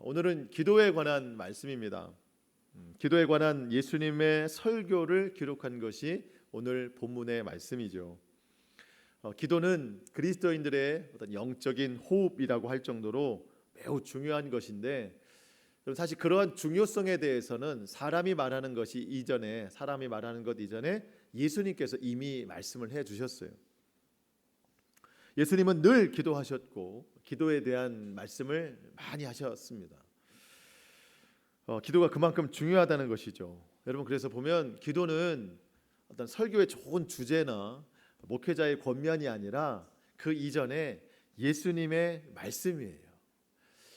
오늘은 기도에 관한 말씀입니다. 기도에 관한 예수님의 설교를 기록한 것이 오늘 본문의 말씀이죠. 기도는 그리스도인들의 어떤 영적인 호흡이라고 할 정도로 매우 중요한 것인데, 사실 그러한 중요성에 대해서는 사람이 말하는 것 이전에 예수님께서 이미 말씀을 해 주셨어요. 예수님은 늘 기도하셨고 기도에 대한 말씀을 많이 하셨습니다. 기도가 그만큼 중요하다는 것이죠. 여러분, 그래서 보면 기도는 어떤 설교의 좋은 주제나 목회자의 권면이 아니라 그 이전에 예수님의 말씀이에요.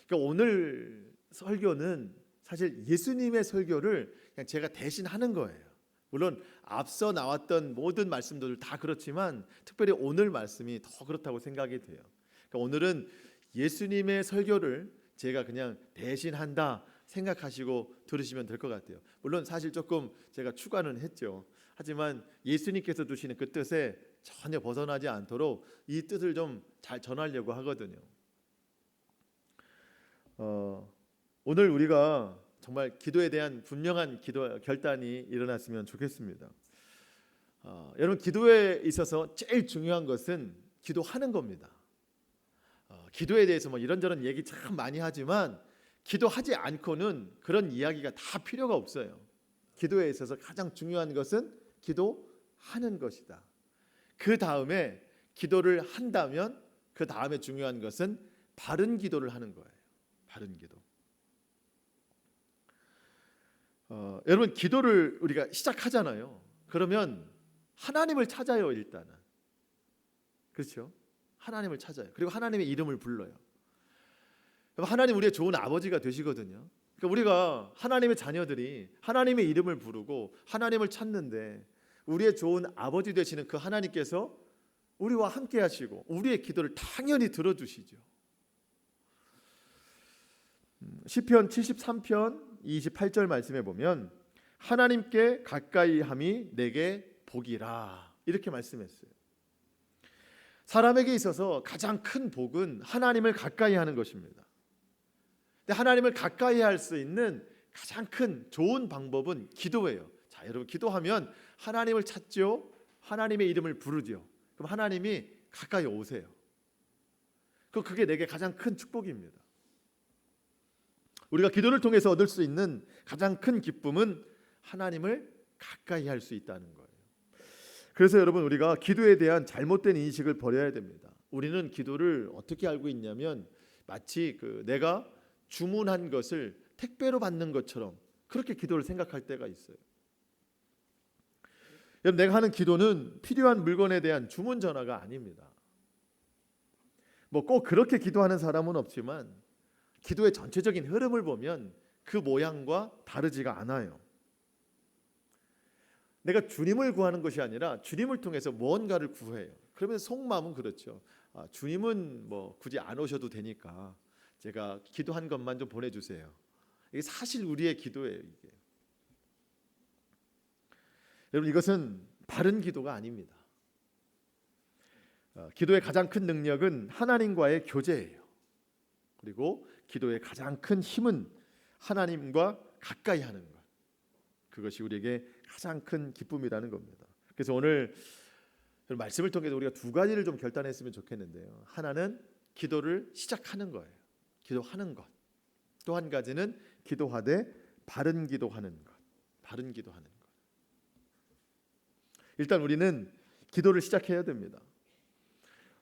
그러니까 오늘 설교는 사실 예수님의 설교를 그냥 제가 대신 하는 거예요. 물론 앞서 나왔던 모든 말씀들 다 그렇지만 특별히 오늘 말씀이 더 그렇다고 생각이 돼요. 그러니까 오늘은 예수님의 설교를 제가 그냥 대신한다 생각하시고 들으시면 될 것 같아요. 물론 사실 조금 제가 추가는 했죠. 하지만 예수님께서 두시는 그 뜻에 전혀 벗어나지 않도록 이 뜻을 좀 잘 전하려고 하거든요. 오늘 우리가 정말 기도에 대한 분명한 기도 결단이 일어났으면 좋겠습니다. 여러분, 기도에 있어서 제일 중요한 것은 기도하는 겁니다. 기도에 대해서 뭐 이런저런 얘기 참 많이 하지만 기도하지 않고는 그런 이야기가 다 필요가 없어요. 기도에 있어서 가장 중요한 것은 기도하는 것이다. 그 다음에 기도를 한다면 그 다음에 중요한 것은 바른 기도를 하는 거예요. 바른 기도. 여러분, 기도를 우리가 시작하잖아요. 그러면 하나님을 찾아요. 일단은 그렇죠. 하나님을 찾아요. 그리고 하나님의 이름을 불러요. 하나님 우리의 좋은 아버지가 되시거든요. 그러니까 우리가 하나님의 자녀들이 하나님의 이름을 부르고 하나님을 찾는데 우리의 좋은 아버지 되시는 그 하나님께서 우리와 함께 하시고 우리의 기도를 당연히 들어주시죠. 시편 73편 28절 말씀에 보면 하나님께 가까이 함이 내게 복이라 이렇게 말씀했어요. 사람에게 있어서 가장 큰 복은 하나님을 가까이 하는 것입니다. 근데 하나님을 가까이 할 수 있는 가장 큰 좋은 방법은 기도예요. 자, 여러분, 기도하면 하나님을 찾죠. 하나님의 이름을 부르죠. 그럼 하나님이 가까이 오세요. 그게 내게 가장 큰 축복입니다. 우리가 기도를 통해서 얻을 수 있는 가장 큰 기쁨은 하나님을 가까이 할 수 있다는 거예요. 그래서 여러분, 우리가 기도에 대한 잘못된 인식을 버려야 됩니다. 우리는 기도를 어떻게 알고 있냐면 마치 내가 주문한 것을 택배로 받는 것처럼 그렇게 기도를 생각할 때가 있어요. 여러분, 내가 하는 기도는 필요한 물건에 대한 주문 전화가 아닙니다. 뭐 꼭 그렇게 기도하는 사람은 없지만 기도의 전체적인 흐름을 보면 그 모양과 다르지가 않아요. 내가 주님을 구하는 것이 아니라 주님을 통해서 무언가를 구해요. 그러면 속마음은 그렇죠. 주님은 뭐 굳이 안 오셔도 되니까 제가 기도한 것만 좀 보내주세요. 이게 사실 우리의 기도예요. 이게. 여러분, 이것은 바른 기도가 아닙니다. 기도의 가장 큰 능력은 하나님과의 교제예요. 그리고 기도의 가장 큰 힘은 하나님과 가까이 하는 것. 그것이 우리에게 가장 큰 기쁨이라는 겁니다. 그래서 오늘 말씀을 통해서 우리가 두 가지를 좀 결단했으면 좋겠는데요. 하나는 기도를 시작하는 거예요. 기도하는 것. 또 한 가지는 기도하되 바른 기도하는 것. 바른 기도하는 것. 일단 우리는 기도를 시작해야 됩니다.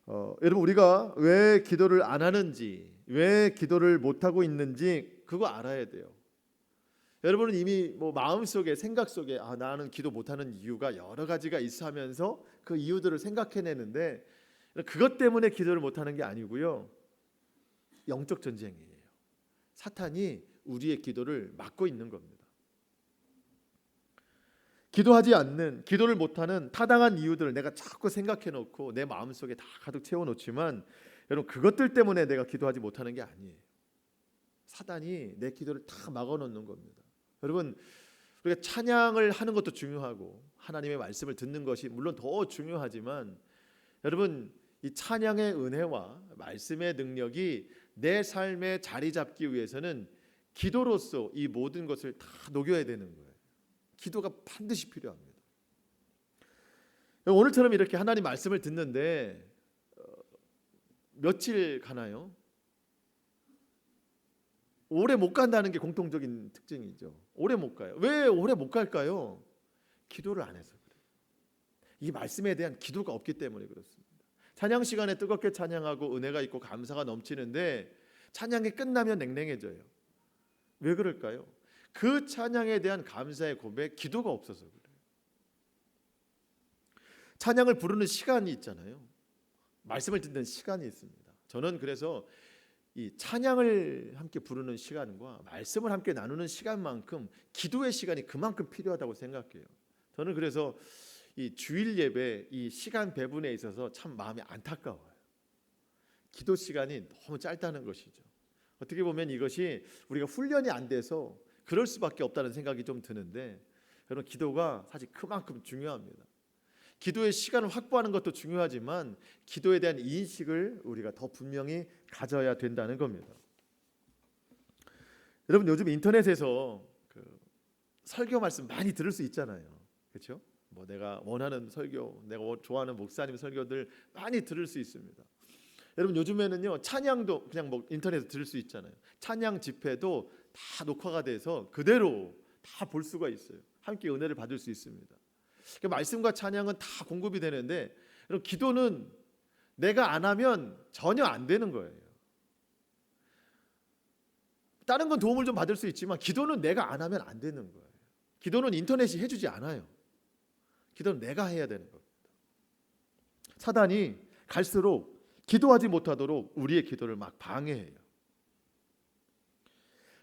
여러분, 우리가 왜 기도를 안 하는지, 왜 기도를 못 하고 있는지 그거 알아야 돼요. 여러분은 이미 뭐 마음속에, 생각 속에 나는 기도 못 하는 이유가 여러 가지가 있어 하면서 그 이유들을 생각해내는데 그것 때문에 기도를 못 하는 게 아니고요. 영적 전쟁이에요. 사탄이 우리의 기도를 막고 있는 겁니다. 기도하지 않는, 기도를 못하는 타당한 이유들을 내가 자꾸 생각해놓고 내 마음속에 다 가득 채워놓지만 여러분, 그것들 때문에 내가 기도하지 못하는 게 아니에요. 사단이 내 기도를 다 막아놓는 겁니다. 여러분, 우리가 찬양을 하는 것도 중요하고 하나님의 말씀을 듣는 것이 물론 더 중요하지만 여러분, 이 찬양의 은혜와 말씀의 능력이 내 삶에 자리 잡기 위해서는 기도로서 이 모든 것을 다 녹여야 되는 거예요. 기도가 반드시 필요합니다. 오늘처럼 이렇게 하나님 말씀을 듣는데 며칠 가나요? 오래 못 간다는 게 공통적인 특징이죠. 오래 못 가요. 왜 오래 못 갈까요? 기도를 안 해서 그래요. 이 말씀에 대한 기도가 없기 때문에 그렇습니다. 찬양 시간에 뜨겁게 찬양하고 은혜가 있고 감사가 넘치는데 찬양이 끝나면 냉랭해져요. 왜 그럴까요? 그 찬양에 대한 감사의 고백, 기도가 없어서 그래요. 찬양을 부르는 시간이 있잖아요. 말씀을 듣는 시간이 있습니다. 저는 그래서 이 찬양을 함께 부르는 시간과 말씀을 함께 나누는 시간만큼 기도의 시간이 그만큼 필요하다고 생각해요. 저는 그래서 이 주일 예배 이 시간 배분에 있어서 참 마음이 안타까워요. 기도 시간이 너무 짧다는 것이죠. 어떻게 보면 이것이 우리가 훈련이 안 돼서 그럴 수밖에 없다는 생각이 좀 드는데, 여러분 기도가 사실 그만큼 중요합니다. 기도의 시간을 확보하는 것도 중요하지만 기도에 대한 인식을 우리가 더 분명히 가져야 된다는 겁니다. 여러분 요즘 인터넷에서 설교 말씀 많이 들을 수 있잖아요. 그렇죠? 뭐 내가 원하는 설교, 내가 좋아하는 목사님 설교들 많이 들을 수 있습니다. 여러분 요즘에는요 찬양도 그냥 뭐 인터넷에서 들을 수 있잖아요. 찬양 집회도 다 녹화가 돼서 그대로 다 볼 수가 있어요. 함께 은혜를 받을 수 있습니다. 말씀과 찬양은 다 공급이 되는데, 여러분 기도는 내가 안 하면 전혀 안 되는 거예요. 다른 건 도움을 좀 받을 수 있지만 기도는 내가 안 하면 안 되는 거예요. 기도는 인터넷이 해주지 않아요. 기도는 내가 해야 되는 겁니다. 사단이 갈수록 기도하지 못하도록 우리의 기도를 막 방해해요.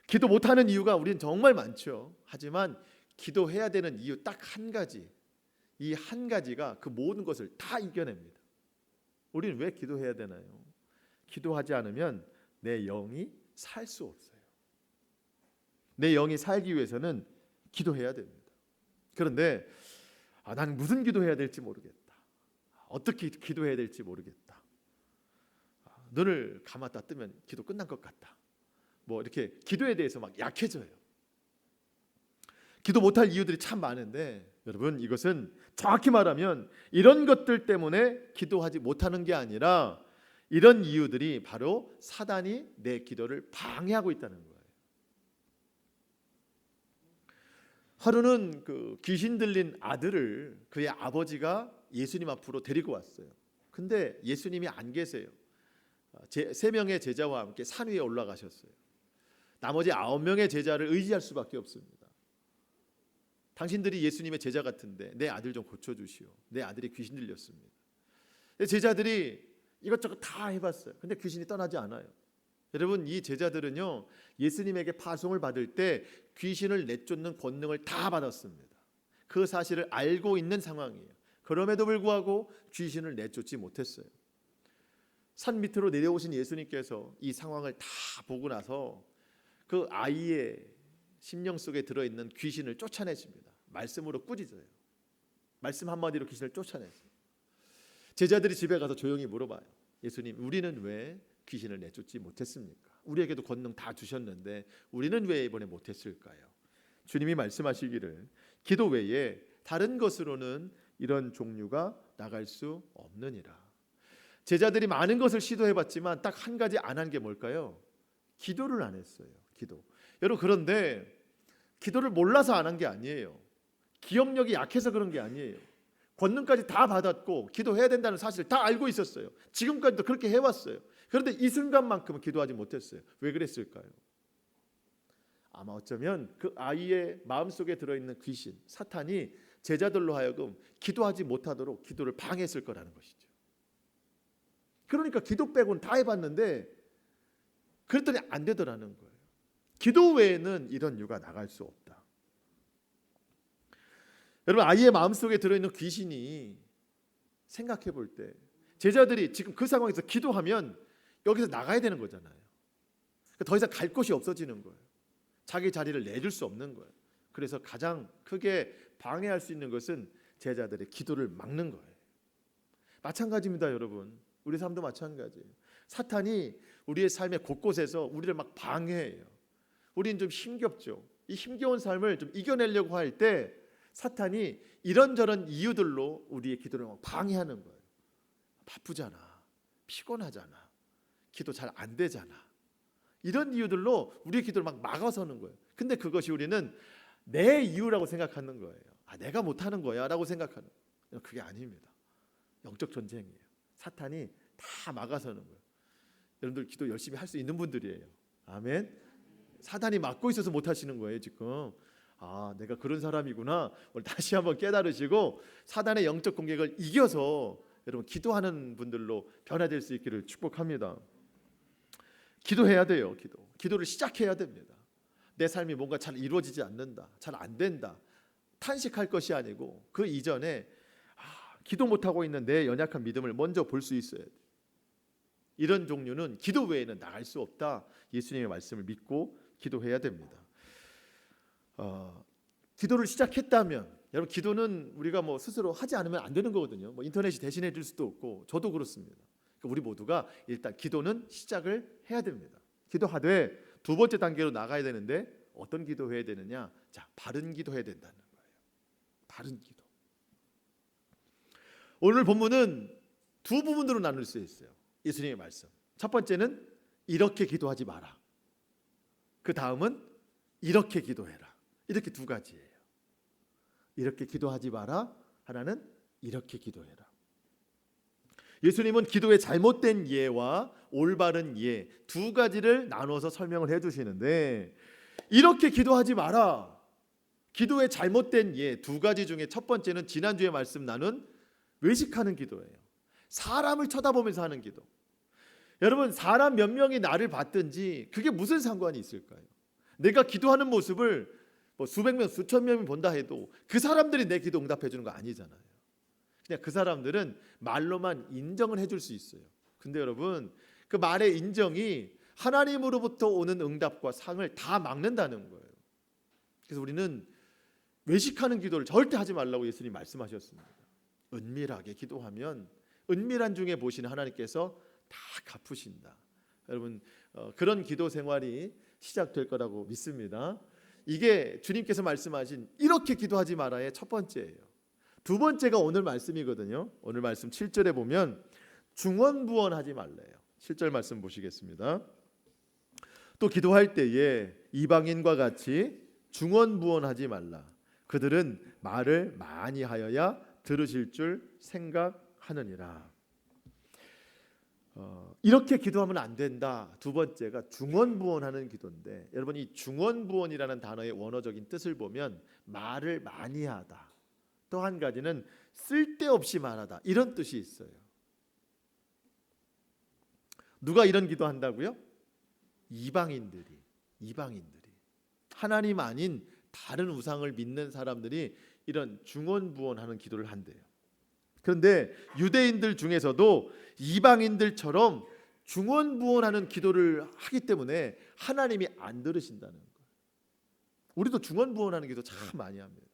기도 못하는 이유가 우리는 정말 많죠. 하지만 기도해야 되는 이유 딱 한 가지, 이 한 가지가 그 모든 것을 다 이겨냅니다. 우리는 왜 기도해야 되나요? 기도하지 않으면 내 영이 살 수 없어요. 내 영이 살기 위해서는 기도해야 됩니다. 그런데 나는 무슨 기도해야 될지 모르겠다. 어떻게 기도해야 될지 모르겠다. 눈을 감았다 뜨면 기도 끝난 것 같다. 뭐 이렇게 기도에 대해서 막 약해져요. 기도 못할 이유들이 참 많은데, 여러분 이것은 정확히 말하면 이런 것들 때문에 기도하지 못하는 게 아니라 이런 이유들이 바로 사단이 내 기도를 방해하고 있다는 거예요. 하루는 귀신 들린 아들을 그의 아버지가 예수님 앞으로 데리고 왔어요. 근데 예수님이 안 계세요. 3명의 제자와 함께 산 위에 올라가셨어요. 나머지 9명의 제자를 의지할 수밖에 없습니다. 당신들이 예수님의 제자 같은데 내 아들 좀 고쳐주시오. 내 아들이 귀신 들렸습니다. 제자들이 이것저것 다 해봤어요. 근데 귀신이 떠나지 않아요. 여러분 이 제자들은요 예수님에게 파송을 받을 때 귀신을 내쫓는 권능을 다 받았습니다. 그 사실을 알고 있는 상황이에요. 그럼에도 불구하고 귀신을 내쫓지 못했어요. 산 밑으로 내려오신 예수님께서 이 상황을 다 보고 나서 그 아이의 심령 속에 들어있는 귀신을 쫓아내십니다. 말씀으로 꾸짖어요. 말씀 한마디로 귀신을 쫓아내세요. 제자들이 집에 가서 조용히 물어봐요. 예수님, 우리는 왜 귀신을 내쫓지 못했습니까? 우리에게도 권능 다 주셨는데 우리는 왜 이번에 못했을까요? 주님이 말씀하시기를 기도 외에 다른 것으로는 이런 종류가 나갈 수 없느니라. 제자들이 많은 것을 시도해봤지만 딱 한 가지 안 한 게 뭘까요? 기도를 안 했어요. 기도. 여러분 그런데 기도를 몰라서 안 한 게 아니에요. 기억력이 약해서 그런 게 아니에요. 권능까지 다 받았고 기도해야 된다는 사실을 다 알고 있었어요. 지금까지도 그렇게 해왔어요. 그런데 이 순간만큼은 기도하지 못했어요. 왜 그랬을까요? 아마 어쩌면 그 아이의 마음속에 들어있는 귀신, 사탄이 제자들로 하여금 기도하지 못하도록 기도를 방해했을 거라는 것이죠. 그러니까 기도 빼고는 다 해봤는데 그랬더니 안 되더라는 거예요. 기도 외에는 이런 유가 나갈 수 없다. 여러분 아이의 마음속에 들어있는 귀신이 생각해 볼 때 제자들이 지금 그 상황에서 기도하면 여기서 나가야 되는 거잖아요. 더 이상 갈 곳이 없어지는 거예요. 자기 자리를 내줄 수 없는 거예요. 그래서 가장 크게 방해할 수 있는 것은 제자들의 기도를 막는 거예요. 마찬가지입니다, 여러분. 우리 삶도 마찬가지예요. 사탄이 우리의 삶의 곳곳에서 우리를 막 방해해요. 우리는 좀 힘겹죠. 이 힘겨운 삶을 좀 이겨내려고 할 때 사탄이 이런저런 이유들로 우리의 기도를 막 방해하는 거예요. 바쁘잖아, 피곤하잖아, 기도 잘 안 되잖아, 이런 이유들로 우리의 기도를 막 막아서는 거예요. 근데 그것이 우리는 내 이유라고 생각하는 거예요. 내가 못하는 거야 라고 생각하는 거예요. 그게 아닙니다. 영적 전쟁이에요. 사탄이 다 막아서는 거예요. 여러분들 기도 열심히 할 수 있는 분들이에요. 아멘. 사탄이 막고 있어서 못하시는 거예요 지금. 내가 그런 사람이구나. 오늘 다시 한번 깨달으시고 사단의 영적 공격을 이겨서 여러분 기도하는 분들로 변화될 수 있기를 축복합니다. 기도해야 돼요. 기도를 시작해야 됩니다. 내 삶이 뭔가 잘 이루어지지 않는다, 잘 안 된다, 탄식할 것이 아니고 그 이전에 기도 못하고 있는 내 연약한 믿음을 먼저 볼 수 있어야 돼. 이런 종류는 기도 외에는 나갈 수 없다. 예수님의 말씀을 믿고 기도해야 됩니다. 기도를 시작했다면, 여러분 기도는 우리가 스스로 하지 않으면 안 되는 거거든요. 인터넷이 대신해 줄 수도 없고 저도 그렇습니다. 그러니까 우리 모두가 일단 기도는 시작을 해야 됩니다. 기도하되 두 번째 단계로 나가야 되는데 어떤 기도해야 되느냐? 자, 바른 기도해야 된다는 거예요. 바른 기도. 오늘 본문은 두 부분으로 나눌 수 있어요. 예수님의 말씀. 첫 번째는 이렇게 기도하지 마라. 그 다음은 이렇게 기도해라. 이렇게 두 가지예요. 이렇게 기도하지 마라. 하나는 이렇게 기도해라. 예수님은 기도의 잘못된 예와 올바른 예 두 가지를 나눠서 설명을 해주시는데, 이렇게 기도하지 마라. 기도의 잘못된 예 두 가지 중에 첫 번째는 지난주에 말씀 나눈 외식하는 기도예요. 사람을 쳐다보면서 하는 기도. 여러분, 사람 몇 명이 나를 봤든지 그게 무슨 상관이 있을까요? 내가 기도하는 모습을 수백 명, 수천 명이 본다 해도 그 사람들이 내 기도 응답해 주는 거 아니잖아요. 그냥 그 사람들은 말로만 인정을 해줄 수 있어요. 근데 여러분, 그 말의 인정이 하나님으로부터 오는 응답과 상을 다 막는다는 거예요. 그래서 우리는 외식하는 기도를 절대 하지 말라고 예수님 말씀하셨습니다. 은밀하게 기도하면 은밀한 중에 보시는 하나님께서 다 갚으신다. 여러분, 그런 기도 생활이 시작될 거라고 믿습니다. 이게 주님께서 말씀하신 이렇게 기도하지 말아의 첫 번째예요. 두 번째가 오늘 말씀이거든요. 오늘 말씀 7절에 보면 중언부언하지 말래요. 7절 말씀 보시겠습니다. 또 기도할 때에 이방인과 같이 중언부언하지 말라. 그들은 말을 많이 하여야 들으실 줄 생각하느니라. 이렇게 기도하면 안 된다. 두 번째가 중언부언하는 기도인데, 여러분 이 중언부언이라는 단어의 원어적인 뜻을 보면 말을 많이 하다, 또 한 가지는 쓸데없이 말하다, 이런 뜻이 있어요. 누가 이런 기도한다고요? 이방인들이 하나님 아닌 다른 우상을 믿는 사람들이 이런 중언부언하는 기도를 한대요. 그런데 유대인들 중에서도 이방인들처럼 중언부언하는 기도를 하기 때문에 하나님이 안 들으신다는 거예요. 우리도 중언부언하는 기도 참 많이 합니다.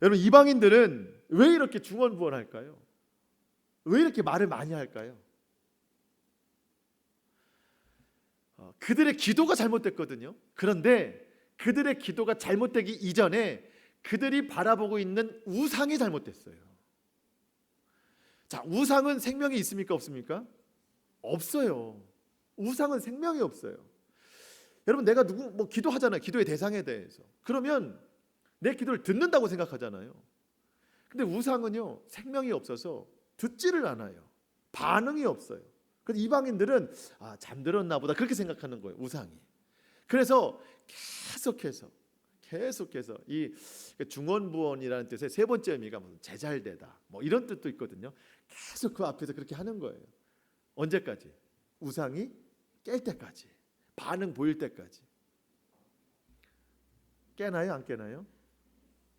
여러분, 이방인들은 왜 이렇게 중언부언할까요? 왜 이렇게 말을 많이 할까요? 그들의 기도가 잘못됐거든요. 그런데 그들의 기도가 잘못되기 이전에 그들이 바라보고 있는 우상이 잘못됐어요. 자, 우상은 생명이 있습니까, 없습니까? 없어요. 우상은 생명이 없어요. 여러분, 내가 기도하잖아요. 기도의 대상에 대해서. 그러면 내 기도를 듣는다고 생각하잖아요. 근데 우상은요, 생명이 없어서 듣지를 않아요. 반응이 없어요. 그래서 이방인들은 잠들었나 보다 그렇게 생각하는 거예요, 우상이. 그래서 계속해서 이 중언부언이라는 뜻의 세 번째 의미가 제잘되다, 이런 뜻도 있거든요. 계속 그 앞에서 그렇게 하는 거예요. 언제까지? 우상이 깰 때까지, 반응 보일 때까지. 깨나요, 안 깨나요?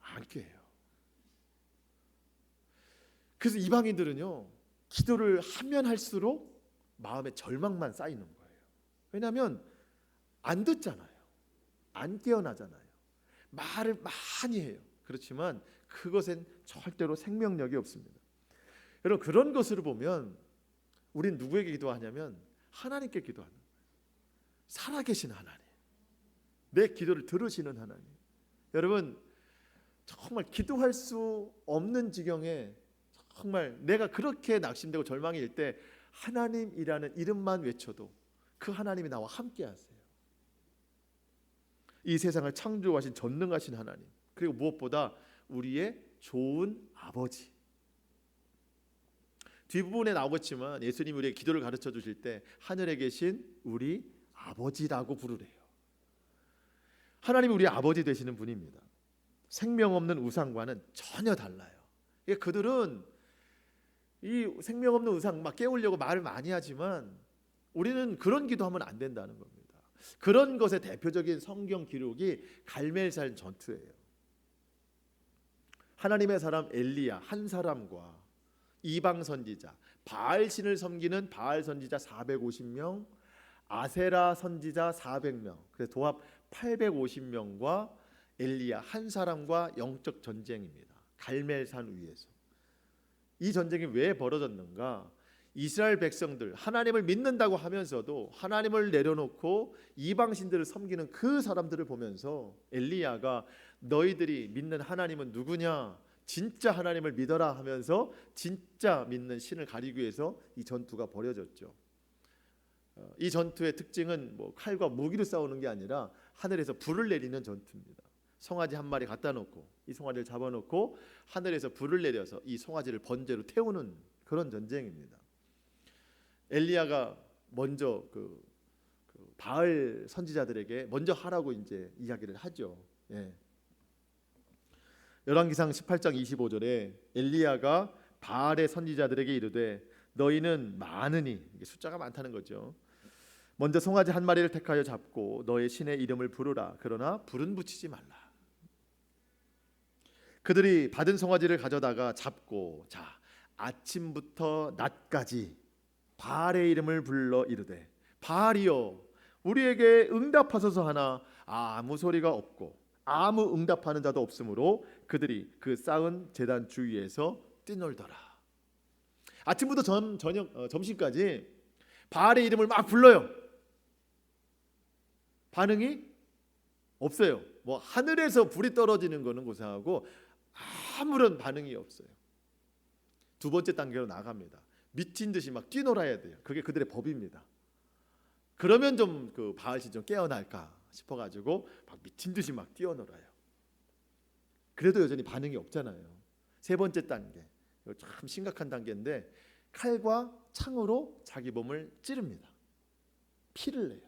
안 깨요. 그래서 이방인들은요, 기도를 하면 할수록 마음에 절망만 쌓이는 거예요. 왜냐하면 안 듣잖아요. 안 깨어나잖아요. 말을 많이 해요. 그렇지만 그것엔 절대로 생명력이 없습니다. 여러분, 그런 것을 보면 우린 누구에게 기도하냐면 하나님께 기도하는 거예요. 살아계신 하나님, 내 기도를 들으시는 하나님. 여러분, 정말 기도할 수 없는 지경에 정말 내가 그렇게 낙심되고 절망일 때 하나님이라는 이름만 외쳐도 그 하나님이 나와 함께 하세요. 이 세상을 창조하신 전능하신 하나님, 그리고 무엇보다 우리의 좋은 아버지. 뒷부분에 나오겠지만 예수님이 우리에게 기도를 가르쳐 주실 때 하늘에 계신 우리 아버지라고 부르래요. 하나님이 우리 아버지 되시는 분입니다. 생명 없는 우상과는 전혀 달라요. 그들은 이 생명 없는 우상 막 깨우려고 말을 많이 하지만 우리는 그런 기도하면 안 된다는 겁니다. 그런 것의 대표적인 성경 기록이 갈멜산 전투예요. 하나님의 사람 엘리야 한 사람과 이방 선지자, 바알 신을 섬기는 바알 선지자 450명, 아세라 선지자 400명, 그래서 도합 850명과 엘리야 한 사람과 영적 전쟁입니다. 갈멜산 위에서. 이 전쟁이 왜 벌어졌는가? 이스라엘 백성들 하나님을 믿는다고 하면서도 하나님을 내려놓고 이방신들을 섬기는 그 사람들을 보면서 엘리야가 너희들이 믿는 하나님은 누구냐? 진짜 하나님을 믿어라 하면서 진짜 믿는 신을 가리기 위해서 이 전투가 벌어졌죠. 이 전투의 특징은 뭐 칼과 무기로 싸우는 게 아니라 하늘에서 불을 내리는 전투입니다. 송아지 한 마리 갖다 놓고 이 송아지를 잡아놓고 하늘에서 불을 내려서 이 송아지를 번제로 태우는 그런 전쟁입니다. 엘리야가 먼저 그 바알 선지자들에게 먼저 하라고 이제 이야기를 하죠. 예. 열왕기상 18장 25절에 엘리야가 바알의 선지자들에게 이르되 너희는 많으니, 이게 숫자가 많다는 거죠. 먼저 송아지 한 마리를 택하여 잡고 너의 신의 이름을 부르라. 그러나 불은 붙이지 말라. 그들이 받은 송아지를 가져다가 잡고 자 아침부터 낮까지 바알의 이름을 불러 이르되 바알이여 우리에게 응답하소서 하나 아무 소리가 없고 아무 응답하는 자도 없으므로 그들이 그 쌓은 제단 주위에서 뛰놀더라. 아침부터 점심까지 바알의 이름을 막 불러요. 반응이 없어요. 뭐 하늘에서 불이 떨어지는 거는 고사하고 아무런 반응이 없어요. 두 번째 단계로 나갑니다. 미친 듯이 막 뛰놀아야 돼요. 그게 그들의 법입니다. 그러면 좀 그 바알신 좀 깨어날까 싶어가지고 막 미친 듯이 막 뛰어놀아요. 그래도 여전히 반응이 없잖아요. 세 번째 단계, 이거 참 심각한 단계인데 칼과 창으로 자기 몸을 찌릅니다. 피를 내요.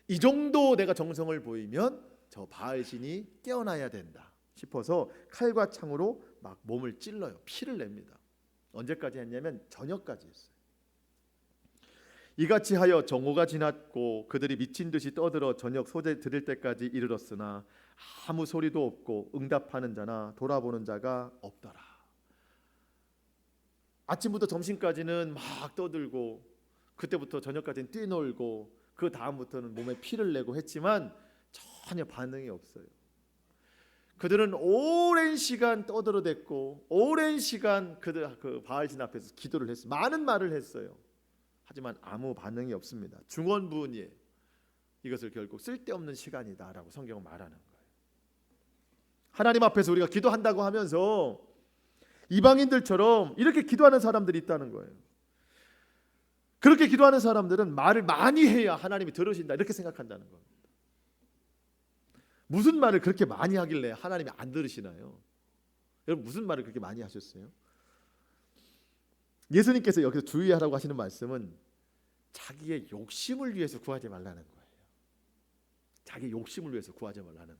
이 정도 내가 정성을 보이면 저 바알신이 깨어나야 된다 싶어서 칼과 창으로 막 몸을 찔러요. 피를 냅니다. 언제까지 했냐면 저녁까지 했어요. 이같이 하여 정오가 지났고 그들이 미친 듯이 떠들어 저녁 소재 들을 때까지 이르렀으나 아무 소리도 없고 응답하는 자나 돌아보는 자가 없더라. 아침부터 점심까지는 막 떠들고 그때부터 저녁까지는 뛰놀고 그 다음부터는 몸에 피를 내고 했지만 전혀 반응이 없어요. 그들은 오랜 시간 떠들어댔고 오랜 시간 그 바알신 앞에서 기도를 했어요. 많은 말을 했어요. 하지만 아무 반응이 없습니다. 중언부언이에요. 이것을 결국 쓸데없는 시간이다라고 성경은 말하는 거예요. 하나님 앞에서 우리가 기도한다고 하면서 이방인들처럼 이렇게 기도하는 사람들이 있다는 거예요. 그렇게 기도하는 사람들은 말을 많이 해야 하나님이 들으신다 이렇게 생각한다는 겁니다. 무슨 말을 그렇게 많이 하길래 하나님이 안 들으시나요? 여러분 무슨 말을 그렇게 많이 하셨어요? 예수님께서 여기서 주의하라고 하시는 말씀은 자기의 욕심을 위해서 구하지 말라는 거예요. 자기 욕심을 위해서 구하지 말라는 거예요.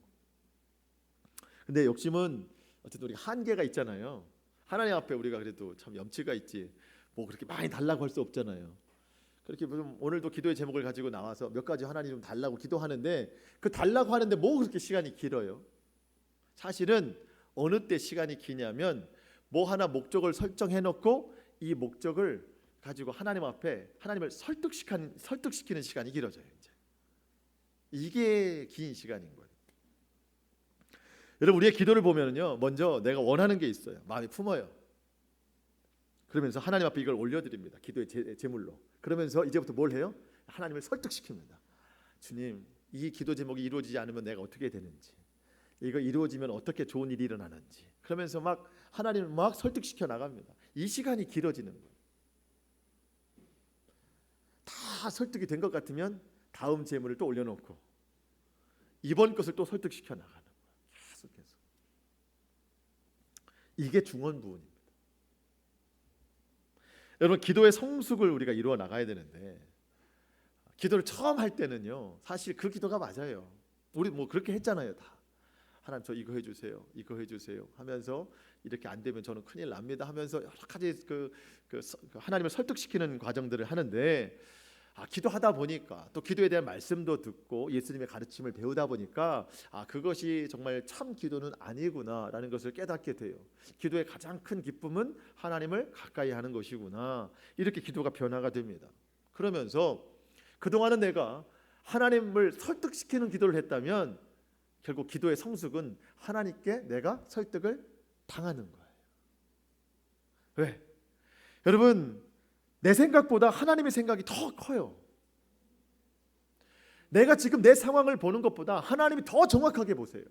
근데 욕심은 어쨌든 우리가 한계가 있잖아요. 하나님 앞에 우리가 그래도 참 염치가 있지 뭐 그렇게 많이 달라고 할 수 없잖아요. 그렇게 좀 오늘도 기도의 제목을 가지고 나와서 몇 가지 하나님 좀 달라고 기도하는데 그 달라고 하는데 뭐 그렇게 시간이 길어요? 사실은 어느 때 시간이 기냐면 뭐 하나 목적을 설정해 놓고 이 목적을 가지고 하나님 앞에 하나님을 설득시키는 시간이 길어져요. 이게 긴 시간인 거예요. 여러분 우리의 기도를 보면요, 먼저 내가 원하는 게 있어요. 마음이 품어요. 그러면서 하나님 앞에 이걸 올려드립니다. 기도의 제물로. 그러면서 이제부터 뭘 해요? 하나님을 설득시킵니다. 주님, 이 기도 제목이 이루어지지 않으면 내가 어떻게 되는지, 이거 이루어지면 어떻게 좋은 일이 일어나는지, 그러면서 막 하나님을 막 설득시켜 나갑니다. 이 시간이 길어지는 거예요. 다 설득이 된 것 같으면 다음 제물을 또 올려놓고 이번 것을 또 설득시켜 나가는 거예요. 계속해서. 이게 중언부언입니다. 여러분, 기도의 성숙을 우리가 이루어 나가야 되는데, 기도를 처음 할 때는요, 사실 그 기도가 맞아요. 우리 뭐 그렇게 했잖아요. 다 하나님 저 이거 해주세요, 이거 해주세요 하면서 이렇게 안 되면 저는 큰일 납니다 하면서 여러 가지 하나님을 설득시키는 과정들을 하는데, 기도하다 보니까 또 기도에 대한 말씀도 듣고 예수님의 가르침을 배우다 보니까 그것이 정말 참 기도는 아니구나라는 것을 깨닫게 돼요. 기도의 가장 큰 기쁨은 하나님을 가까이 하는 것이구나. 이렇게 기도가 변화가 됩니다. 그러면서 그동안은 내가 하나님을 설득시키는 기도를 했다면 결국 기도의 성숙은 하나님께 내가 설득을 당하는 거예요. 왜? 여러분, 내 생각보다 하나님의 생각이 더 커요. 내가 지금 내 상황을 보는 것보다 하나님이 더 정확하게 보세요.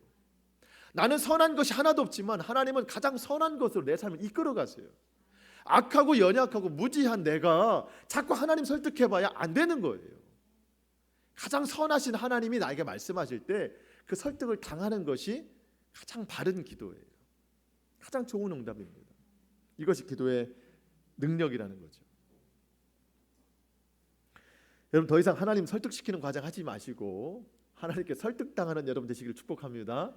나는 선한 것이 하나도 없지만 하나님은 가장 선한 것으로 내 삶을 이끌어 가세요. 악하고 연약하고 무지한 내가 자꾸 하나님 설득해봐야 안 되는 거예요. 가장 선하신 하나님이 나에게 말씀하실 때 그 설득을 당하는 것이 가장 바른 기도예요. 가장 좋은 응답입니다. 이것이 기도의 능력이라는 거죠. 여러분, 더 이상 하나님 설득시키는 과정 하지 마시고 하나님께 설득당하는 여러분 되시기를 축복합니다.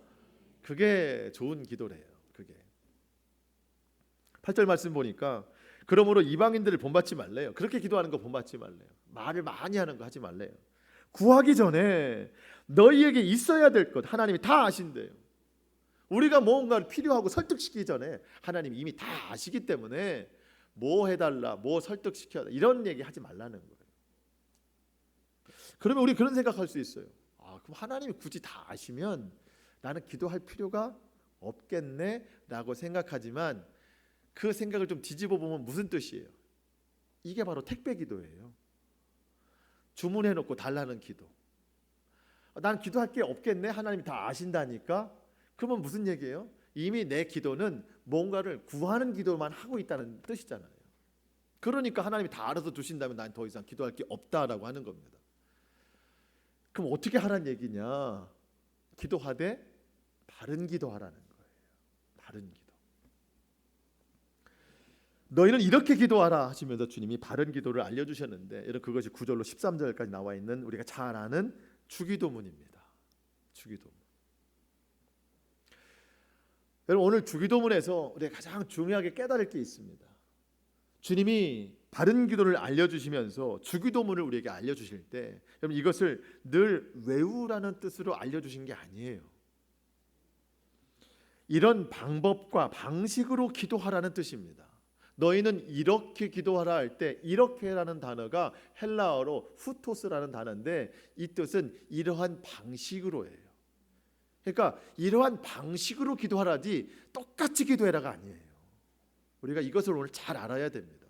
그게 좋은 기도래요. 그게 8절 말씀 보니까 그러므로 이방인들을 본받지 말래요. 그렇게 기도하는 거 본받지 말래요. 말을 많이 하는 거 하지 말래요. 구하기 전에 너희에게 있어야 될 것 하나님이 다 아신대요. 우리가 뭔가를 필요하고 설득시키기 전에 하나님이 이미 다 아시기 때문에 뭐 해달라, 뭐 설득시켜야 이런 얘기 하지 말라는 거예요. 그러면 우리 그런 생각할 수 있어요. 그럼 하나님이 굳이 다 아시면 나는 기도할 필요가 없겠네 라고 생각하지만, 그 생각을 좀 뒤집어 보면 무슨 뜻이에요? 이게 바로 택배 기도예요. 주문해놓고 달라는 기도. 난 기도할 게 없겠네, 하나님이 다 아신다니까. 그러면 무슨 얘기예요? 이미 내 기도는 뭔가를 구하는 기도만 하고 있다는 뜻이잖아요. 그러니까 하나님이 다 알아서 주신다면 난 더 이상 기도할 게 없다라고 하는 겁니다. 그럼 어떻게 하라는 얘기냐? 기도하되 바른 기도하라는 거예요. 바른 기도. 너희는 이렇게 기도하라 하시면서 주님이 바른 기도를 알려주셨는데, 여러분, 그것이 9절로 13절까지 나와 있는 우리가 잘 아는 주기도문입니다. 주기도문. 여러분, 오늘 주기도문에서 우리가 가장 중요하게 깨달을 게 있습니다. 주님이 바른 기도를 알려주시면서 주기도문을 우리에게 알려주실 때, 여러분, 이것을 늘 외우라는 뜻으로 알려주신 게 아니에요. 이런 방법과 방식으로 기도하라는 뜻입니다. 너희는 이렇게 기도하라 할 때 이렇게라는 단어가 헬라어로 후토스라는 단어인데, 이 뜻은 이러한 방식으로예요. 그러니까 이러한 방식으로 기도하라지 똑같이 기도해라가 아니에요. 우리가 이것을 오늘 잘 알아야 됩니다.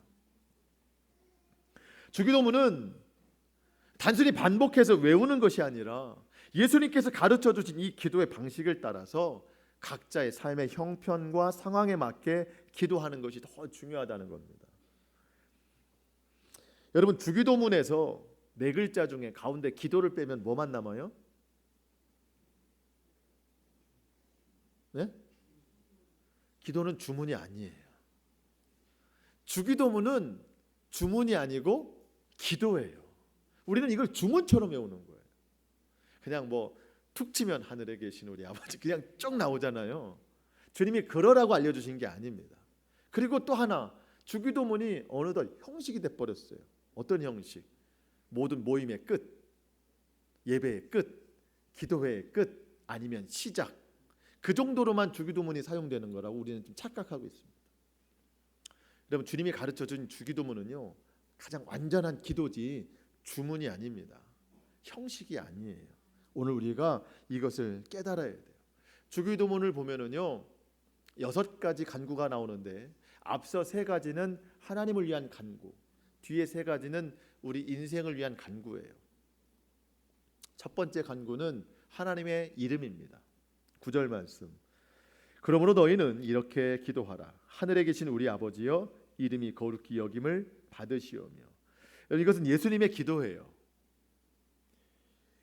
주기도문은 단순히 반복해서 외우는 것이 아니라 예수님께서 가르쳐 주신 이 기도의 방식을 따라서 각자의 삶의 형편과 상황에 맞게 기도하는 것이 더 중요하다는 겁니다. 여러분, 주기도문에서 네 글자 중에 가운데 기도를 빼면 뭐만 남아요? 네? 기도는 주문이 아니에요. 주기도문은 주문이 아니고 기도예요. 우리는 이걸 주문처럼 외우는 거예요. 그냥 뭐 툭 치면 하늘에 계신 우리 아버지 그냥 쭉 나오잖아요. 주님이 그러라고 알려주신 게 아닙니다. 그리고 또 하나, 주기도문이 어느덧 형식이 돼버렸어요. 어떤 형식? 모든 모임의 끝, 예배의 끝, 기도회의 끝, 아니면 시작, 그 정도로만 주기도문이 사용되는 거라고 우리는 좀 착각하고 있습니다. 여러분, 주님이 가르쳐준 주기도문은요, 가장 완전한 기도지 주문이 아닙니다. 형식이 아니에요. 오늘 우리가 이것을 깨달아야 돼요. 주기도문을 보면은요, 6가지 간구가 나오는데, 앞서 3가지는 하나님을 위한 간구, 뒤에 3가지는 우리 인생을 위한 간구예요. 첫 번째 간구는 하나님의 이름입니다. 9절 말씀. 그러므로 너희는 이렇게 기도하라. 하늘에 계신 우리 아버지여, 이름이 거룩히 여김을 받으시오며. 이것은 예수님의 기도예요.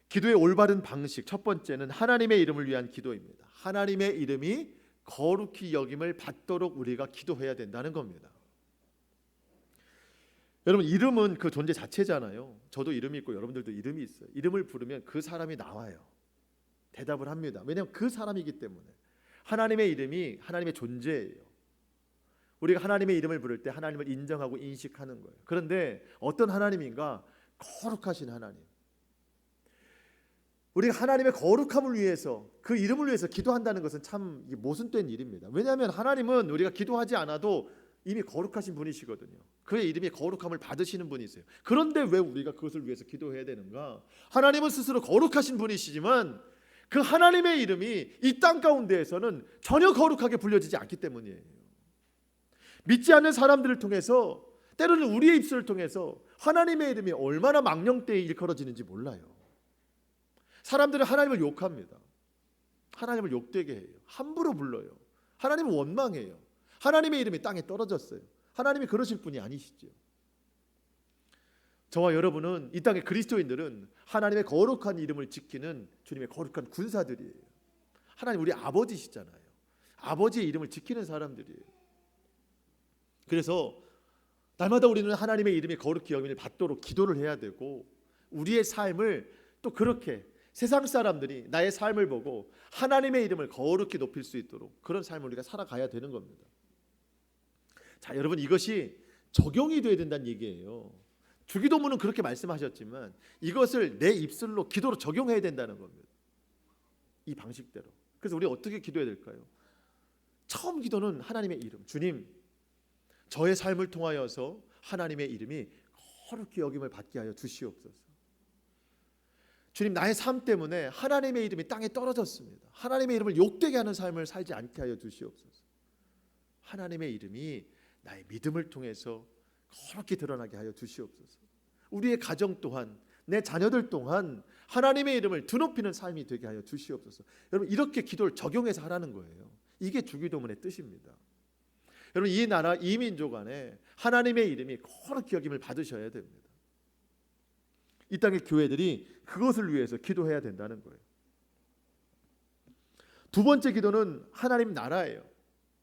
기도의 올바른 방식, 첫 번째는 하나님의 이름을 위한 기도입니다. 하나님의 이름이 거룩히 여김을 받도록 우리가 기도해야 된다는 겁니다. 여러분, 이름은 그 존재 자체잖아요. 저도 이름이 있고 여러분들도 이름이 있어요. 이름을 부르면 그 사람이 나와요. 대답을 합니다. 왜냐하면 그 사람이기 때문에. 하나님의 이름이 하나님의 존재예요. 우리가 하나님의 이름을 부를 때 하나님을 인정하고 인식하는 거예요. 그런데 어떤 하나님인가? 거룩하신 하나님. 우리가 하나님의 거룩함을 위해서, 그 이름을 위해서 기도한다는 것은 참 모순된 일입니다. 왜냐하면 하나님은 우리가 기도하지 않아도 이미 거룩하신 분이시거든요. 그의 이름이 거룩함을 받으시는 분이세요. 그런데 왜 우리가 그것을 위해서 기도해야 되는가? 하나님은 스스로 거룩하신 분이시지만 그 하나님의 이름이 이 땅 가운데에서는 전혀 거룩하게 불려지지 않기 때문이에요. 믿지 않는 사람들을 통해서, 때로는 우리의 입술을 통해서 하나님의 이름이 얼마나 망령되이 일컬어지는지 몰라요. 사람들은 하나님을 욕합니다. 하나님을 욕되게 해요. 함부로 불러요. 하나님을 원망해요. 하나님의 이름이 땅에 떨어졌어요. 하나님이 그러실 분이 아니시죠. 저와 여러분은, 이 땅의 그리스도인들은 하나님의 거룩한 이름을 지키는 주님의 거룩한 군사들이에요. 하나님 우리 아버지시잖아요. 아버지의 이름을 지키는 사람들이에요. 그래서 날마다 우리는 하나님의 이름이 거룩히 여김을 받도록 기도를 해야 되고, 우리의 삶을 또 그렇게 세상 사람들이 나의 삶을 보고 하나님의 이름을 거룩히 높일 수 있도록 그런 삶을 우리가 살아가야 되는 겁니다. 자, 여러분, 이것이 적용이 돼야 된다는 얘기예요. 주기도문은 그렇게 말씀하셨지만 이것을 내 입술로 기도로 적용해야 된다는 겁니다. 이 방식대로. 그래서 우리 어떻게 기도해야 될까요? 처음 기도는 하나님의 이름. 주님, 저의 삶을 통하여서 하나님의 이름이 거룩히 여김을 받게 하여 주시옵소서. 주님, 나의 삶 때문에 하나님의 이름이 땅에 떨어졌습니다. 하나님의 이름을 욕되게 하는 삶을 살지 않게 하여 주시옵소서. 하나님의 이름이 나의 믿음을 통해서 거룩히 드러나게 하여 주시옵소서. 우리의 가정 또한, 내 자녀들 또한 하나님의 이름을 드높이는 삶이 되게 하여 주시옵소서. 여러분, 이렇게 기도를 적용해서 하라는 거예요. 이게 주기도문의 뜻입니다. 여러분, 이 나라, 이 민족 안에 하나님의 이름이 거룩히 여김을 받으셔야 됩니다. 이 땅의 교회들이 그것을 위해서 기도해야 된다는 거예요. 두 번째 기도는 하나님 나라예요.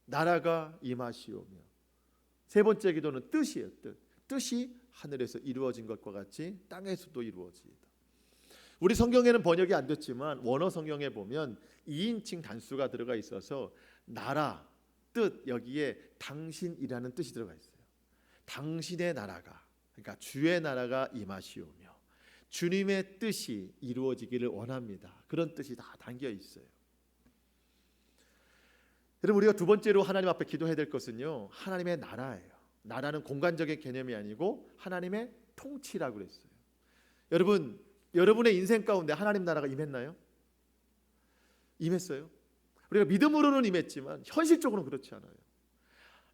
나라가 임하시오며. 세 번째 기도는 뜻이에요. 뜻이 하늘에서 이루어진 것과 같이 땅에서도 이루어지이다. 우리 성경에는 번역이 안 됐지만 원어 성경에 보면 2인칭 단수가 들어가 있어서 나라, 뜻, 여기에 당신이라는 뜻이 들어가 있어요. 당신의 나라가, 그러니까 주의 나라가 임하시오며 주님의 뜻이 이루어지기를 원합니다. 그런 뜻이 다 담겨 있어요. 여러분, 우리가 두 번째로 하나님 앞에 기도해야 될 것은요, 하나님의 나라예요. 나라는 공간적인 개념이 아니고 하나님의 통치라고 그랬어요. 여러분, 여러분의 인생 가운데 하나님 나라가 임했나요? 임했어요. 우리가 믿음으로는 임했지만 현실적으로는 그렇지 않아요.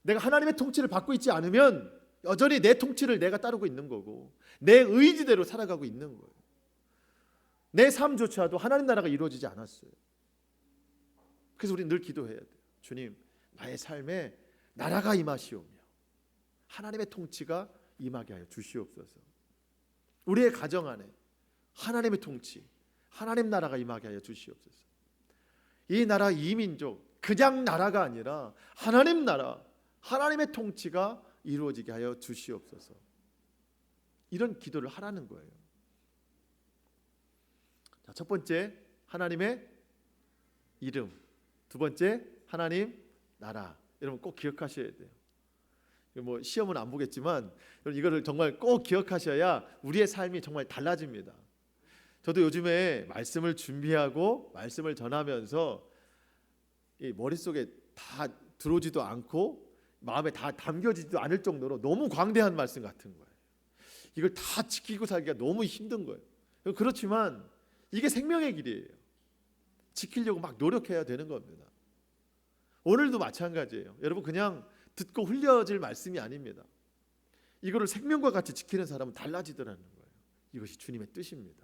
내가 하나님의 통치를 받고 있지 않으면 여전히 내 통치를 내가 따르고 있는 거고 내 의지대로 살아가고 있는 거예요. 내 삶조차도 하나님 나라가 이루어지지 않았어요. 그래서 우리는 늘 기도해야 돼요. 주님, 나의 삶에 나라가 임하시오며 하나님의 통치가 임하게 하여 주시옵소서. 우리의 가정 안에 하나님의 통치, 하나님 나라가 임하게 하여 주시옵소서. 이 나라, 이 민족, 그냥 나라가 아니라 하나님 나라, 하나님의 통치가 이루어지게 하여 주시옵소서. 이런 기도를 하라는 거예요. 자, 첫 번째 하나님의 이름, 두 번째 하나님 나라. 여러분 꼭 기억하셔야 돼요. 뭐 시험은 안 보겠지만 여러분 이거를 정말 꼭 기억하셔야 우리의 삶이 정말 달라집니다. 저도 요즘에 말씀을 준비하고 말씀을 전하면서 이 머릿속에 다 들어오지도 않고 마음에 다 담겨지지도 않을 정도로 너무 광대한 말씀 같은 거예요. 이걸 다 지키고 살기가 너무 힘든 거예요. 그렇지만 이게 생명의 길이에요. 지키려고 막 노력해야 되는 겁니다. 오늘도 마찬가지예요. 여러분 그냥 듣고 흘려질 말씀이 아닙니다. 이거를 생명과 같이 지키는 사람은 달라지더라는 거예요. 이것이 주님의 뜻입니다.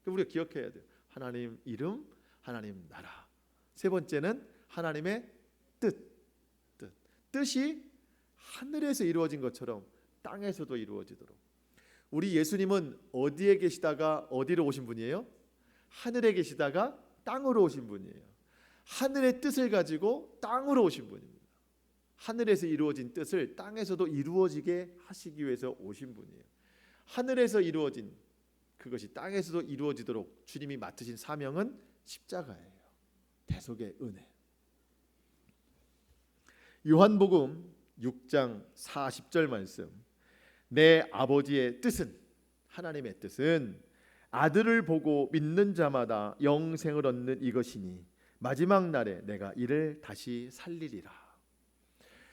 우리가 기억해야 돼요. 하나님 이름, 하나님 나라. 세 번째는 하나님의 뜻이 하늘에서 이루어진 것처럼 땅에서도 이루어지도록. 우리 예수님은 어디에 계시다가 어디로 오신 분이에요? 하늘에 계시다가 땅으로 오신 분이에요. 하늘의 뜻을 가지고 땅으로 오신 분입니다. 하늘에서 이루어진 뜻을 땅에서도 이루어지게 하시기 위해서 오신 분이에요. 하늘에서 이루어진 그것이 땅에서도 이루어지도록 주님이 맡으신 사명은 십자가예요. 대속의 은혜. 요한복음 6장 40절 말씀. 내 아버지의 뜻은, 하나님의 뜻은 아들을 보고 믿는 자마다 영생을 얻는 이것이니 마지막 날에 내가 이를 다시 살리리라.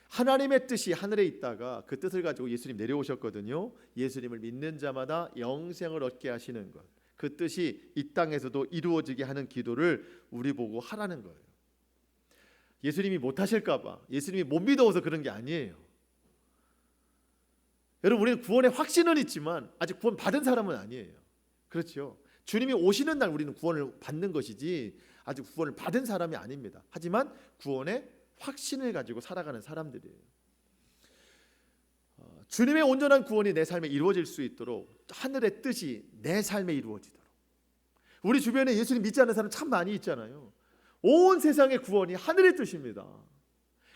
하나님의 뜻이 하늘에 있다가 그 뜻을 가지고 예수님 내려오셨거든요. 예수님을 믿는 자마다 영생을 얻게 하시는 것, 그 뜻이 이 땅에서도 이루어지게 하는 기도를 우리 보고 하라는 거예요. 예수님이 못하실까 봐, 예수님이 못 믿어서 그런 게 아니에요. 여러분, 우리는 구원의 확신은 있지만 아직 구원 받은 사람은 아니에요. 그렇죠? 주님이 오시는 날 우리는 구원을 받는 것이지 아직 구원을 받은 사람이 아닙니다. 하지만 구원의 확신을 가지고 살아가는 사람들이에요. 주님의 온전한 구원이 내 삶에 이루어질 수 있도록 하늘의 뜻이 내 삶에 이루어지도록. 우리 주변에 예수님 믿지 않는 사람 참 많이 있잖아요. 온 세상의 구원이 하늘의 뜻입니다.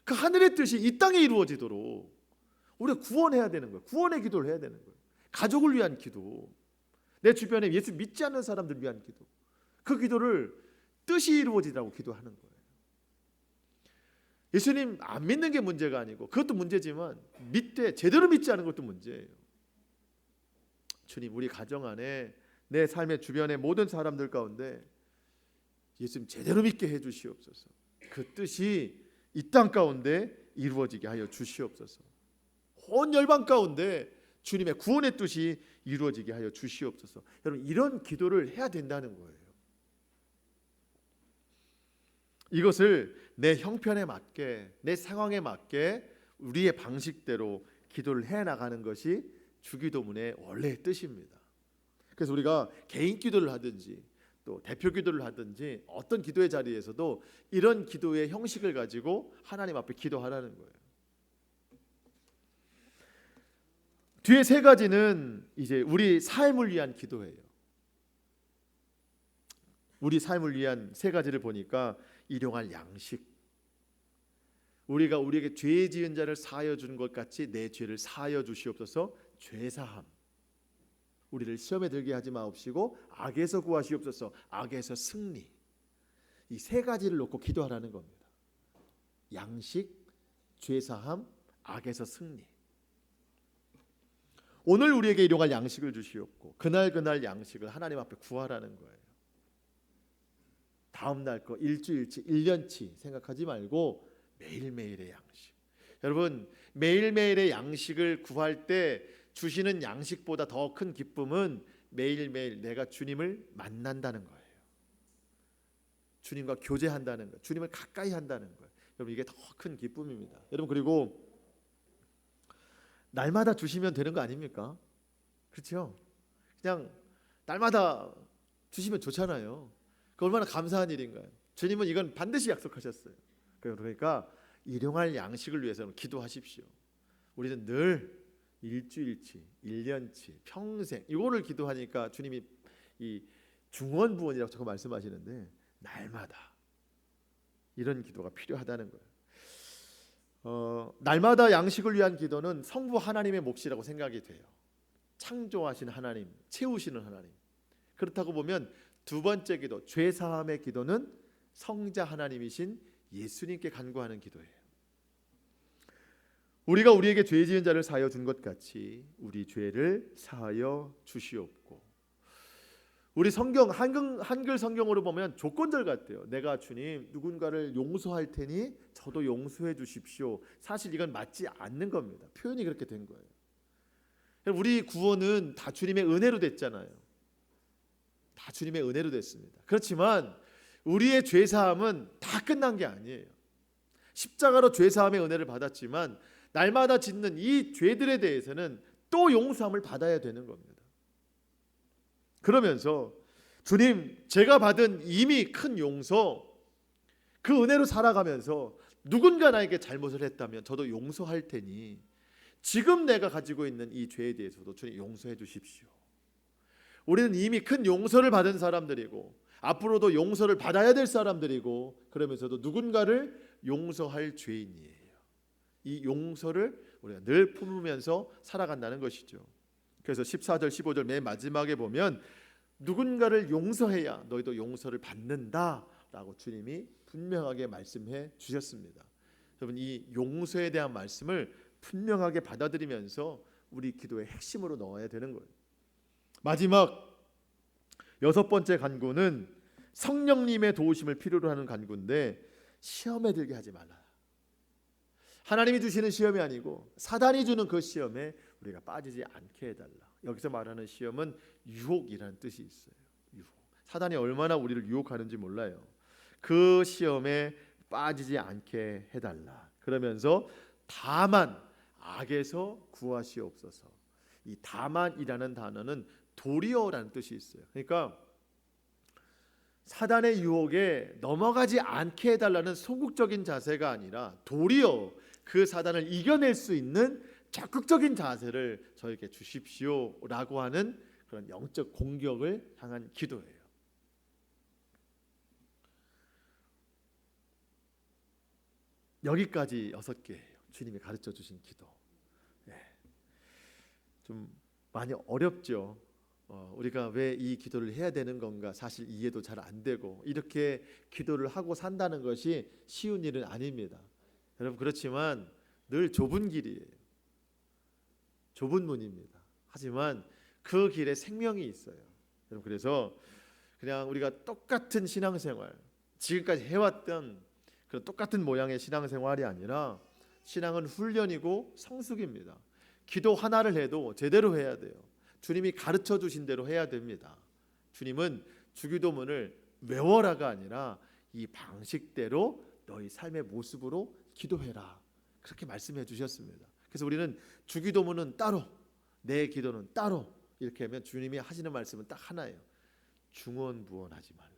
그 하늘의 뜻이 이 땅에 이루어지도록 우리가 구원해야 되는 거예요. 구원의 기도를 해야 되는 거예요. 가족을 위한 기도, 내 주변에 예수 믿지 않는 사람들 위한 기도, 그 기도를 뜻이 이루어지라고 기도하는 거예요. 예수님 안 믿는 게 문제가 아니고 그것도 문제지만 제대로 믿지 않은 것도 문제예요. 주님, 우리 가정 안에 내 삶의 주변의 모든 사람들 가운데 예수님 제대로 믿게 해 주시옵소서. 그 뜻이 이 땅 가운데 이루어지게 하여 주시옵소서. 온 열방 가운데 주님의 구원의 뜻이 이루어지게 하여 주시옵소서. 여러분, 이런 기도를 해야 된다는 거예요. 이것을 내 형편에 맞게, 내 상황에 맞게 우리의 방식대로 기도를 해나가는 것이 주기도문의 원래의 뜻입니다. 그래서 우리가 개인 기도를 하든지 또 대표 기도를 하든지 어떤 기도의 자리에서도 이런 기도의 형식을 가지고 하나님 앞에 기도하라는 거예요. 뒤에 세 가지는 이제 우리 삶을 위한 기도예요. 우리 삶을 위한 세 가지를 보니까 일용할 양식, 우리가 우리에게 죄 지은 자를 사하여 주는 것 같이 내 죄를 사하여 주시옵소서. 죄사함, 우리를 시험에 들게 하지 마옵시고 악에서 구하시옵소서. 악에서 승리. 이 세 가지를 놓고 기도하라는 겁니다. 양식, 죄사함, 악에서 승리. 오늘 우리에게 일용할 양식을 주시옵고 그날 양식을 하나님 앞에 구하라는 거예요. 다음 날 거, 일주일치, 1년치 생각하지 말고 매일매일의 양식. 여러분, 매일매일의 양식을 구할 때 주시는 양식보다 더 큰 기쁨은 매일매일 내가 주님을 만난다는 거예요. 주님과 교제한다는 거예요. 주님을 가까이 한다는 거예요. 여러분, 이게 더 큰 기쁨입니다. 여러분, 그리고 날마다 주시면 되는 거 아닙니까? 그렇죠? 그냥 날마다 주시면 좋잖아요. 그 얼마나 감사한 일인가요? 주님은 이건 반드시 약속하셨어요. 그러니까 일용할 양식을 위해서는 기도하십시오. 우리는 늘 일주일치, 1년치, 평생 이거를 기도하니까 주님이 이 중원부원이라고 자꾸 말씀하시는데 날마다 이런 기도가 필요하다는 거예요. 날마다 양식을 위한 기도는 성부 하나님의 몫이라고 생각이 돼요. 창조하신 하나님, 채우시는 하나님. 그렇다고 보면 두 번째 기도, 죄사함의 기도는 성자 하나님이신 예수님께 간구하는 기도예요. 우리가 우리에게 죄 지은 자를 사하여 준 것 같이 우리 죄를 사하여 주시옵고. 우리 성경 한글 성경으로 보면 조건절 같아요. 내가 주님 누군가를 용서할 테니 저도 용서해 주십시오. 사실 이건 맞지 않는 겁니다. 표현이 그렇게 된 거예요. 우리 구원은 다 주님의 은혜로 됐잖아요. 다 주님의 은혜로 됐습니다. 그렇지만 우리의 죄사함은 다 끝난 게 아니에요. 십자가로 죄사함의 은혜를 받았지만 날마다 짓는 이 죄들에 대해서는 또 용서함을 받아야 되는 겁니다. 그러면서 주님, 제가 받은 이미 큰 용서, 그 은혜로 살아가면서 누군가 나에게 잘못을 했다면 저도 용서할 테니 지금 내가 가지고 있는 이 죄에 대해서도 주님 용서해 주십시오. 우리는 이미 큰 용서를 받은 사람들이고 앞으로도 용서를 받아야 될 사람들이고, 그러면서도 누군가를 용서할 죄인이에요. 이 용서를 우리가 늘 품으면서 살아간다는 것이죠. 그래서 14절 15절 맨 마지막에 보면 누군가를 용서해야 너희도 용서를 받는다라고 주님이 분명하게 말씀해 주셨습니다. 여러분, 이 용서에 대한 말씀을 분명하게 받아들이면서 우리 기도의 핵심으로 넣어야 되는 거예요. 마지막 6번째 간구는 성령님의 도우심을 필요로 하는 간구인데, 시험에 들게 하지 말라. 하나님이 주시는 시험이 아니고 사단이 주는 그 시험에 우리가 빠지지 않게 해달라. 여기서 말하는 시험은 유혹이라는 뜻이 있어요. 유혹. 사단이 얼마나 우리를 유혹하는지 몰라요. 그 시험에 빠지지 않게 해달라. 그러면서 다만 악에서 구하시옵소서. 이 다만이라는 단어는 도리어라는 뜻이 있어요. 그러니까 사단의 유혹에 넘어가지 않게 해달라는 소극적인 자세가 아니라 도리어 그 사단을 이겨낼 수 있는 적극적인 자세를 저에게 주십시오라고 하는 그런 영적 공격을 향한 기도예요. 여기까지 6개예요. 주님이 가르쳐 주신 기도. 좀 많이 어렵죠. 우리가 왜 이 기도를 해야 되는 건가 사실 이해도 잘 안 되고, 이렇게 기도를 하고 산다는 것이 쉬운 일은 아닙니다. 여러분, 그렇지만 늘 좁은 길이에요. 좁은 문입니다. 하지만 그 길에 생명이 있어요. 여러분, 그래서 그냥 우리가 똑같은 신앙생활, 지금까지 해왔던 그런 똑같은 모양의 신앙생활이 아니라 신앙은 훈련이고 성숙입니다. 기도 하나를 해도 제대로 해야 돼요. 주님이 가르쳐 주신 대로 해야 됩니다. 주님은 주기도문을 외워라가 아니라 이 방식대로 너희 삶의 모습으로 기도해라, 그렇게 말씀해 주셨습니다. 그래서 우리는 주기도문은 따로, 내 기도는 따로, 이렇게 하면 주님이 하시는 말씀은 딱 하나예요. 중언부언하지 말라.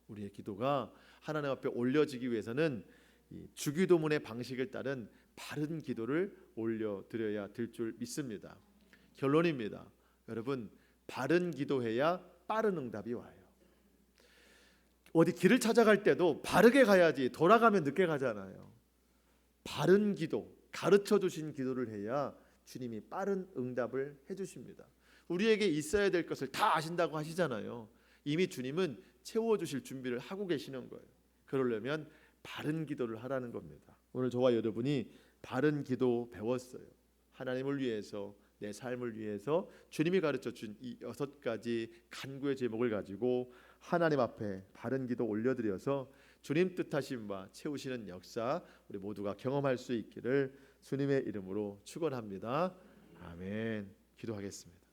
우리의 기도가 하나님 앞에 올려지기 위해서는 이 주기도문의 방식을 따른 바른 기도를 올려드려야 될 줄 믿습니다. 결론입니다. 여러분, 바른 기도해야 빠른 응답이 와요. 어디 길을 찾아갈 때도 바르게 가야지 돌아가면 늦게 가잖아요. 바른 기도, 가르쳐 주신 기도를 해야 주님이 빠른 응답을 해주십니다. 우리에게 있어야 될 것을 다 아신다고 하시잖아요. 이미 주님은 채워주실 준비를 하고 계시는 거예요. 그러려면 바른 기도를 하라는 겁니다. 오늘 저와 여러분이 바른 기도 배웠어요. 하나님을 위해서, 내 삶을 위해서 주님이 가르쳐준 이 6가지 간구의 제목을 가지고 하나님 앞에 바른 기도 올려드려서 주님 뜻하신 바 채우시는 역사 우리 모두가 경험할 수 있기를 주님의 이름으로 축원합니다. 아멘. 기도하겠습니다.